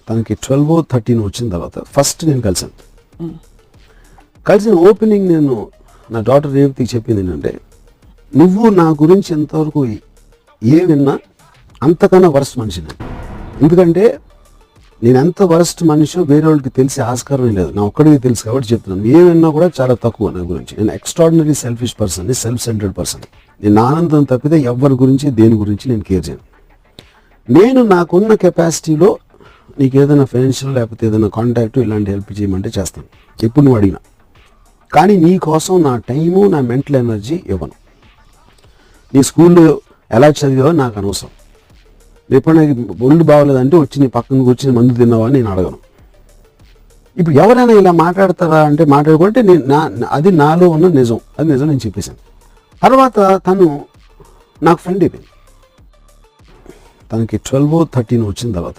తనకి 12-13 వచ్చిన తర్వాత ఫస్ట్ నేను కలిసిన ఓపెనింగ్ నేను నా డాటర్ రేవతికి చెప్పింది ఏంటంటే, నువ్వు నా గురించి ఎంతవరకు ఏ విన్నా అంతకన్నా వరస్ట్ మనిషి నేను. ఎందుకంటే నేను ఎంత వరస్ట్ మనిషో వేరే వాళ్ళకి తెలిసే ఆస్కారమే లేదు, నా ఒక్కడికి తెలుసు కాబట్టి చెప్తున్నాను. ఏమన్నా కూడా చాలా తక్కువ నా గురించి. నేను extraordinary selfish person, self centred person. నేను ఆనందం తప్పితే ఎవరి గురించి దేని గురించి నేను కేర్ చేయను. నేను నాకున్న కెపాసిటీలో నీకు ఏదైనా ఫైనాన్షియల్ లేకపోతే ఏదైనా కాంటాక్ట్ ఇలాంటి హెల్ప్ చేయమంటే చేస్తాను, ఎప్పుడు నువ్వు అడిగినా. కానీ నీ కోసం నా టైము, నా మెంటల్ ఎనర్జీ ఇవ్వను. నీ స్కూల్లో ఎలా చదివావో నాకు అనవసరం. ఎప్పుడు నాకు ఒళ్ళు బాగోలేదంటే వచ్చి నీ పక్కన కూర్చొని మందు తిన్నావా అని నేను అడగను. ఇప్పుడు ఎవరైనా ఇలా మాట్లాడతారా అంటే మాట్లాడుకుంటే అది నాలో ఉన్న నిజం, అది నిజం నేను చెప్పేశాను. తర్వాత తను నాకు ఫ్రెండ్ అయిపోయింది. తనకి 12-13 వచ్చిన తర్వాత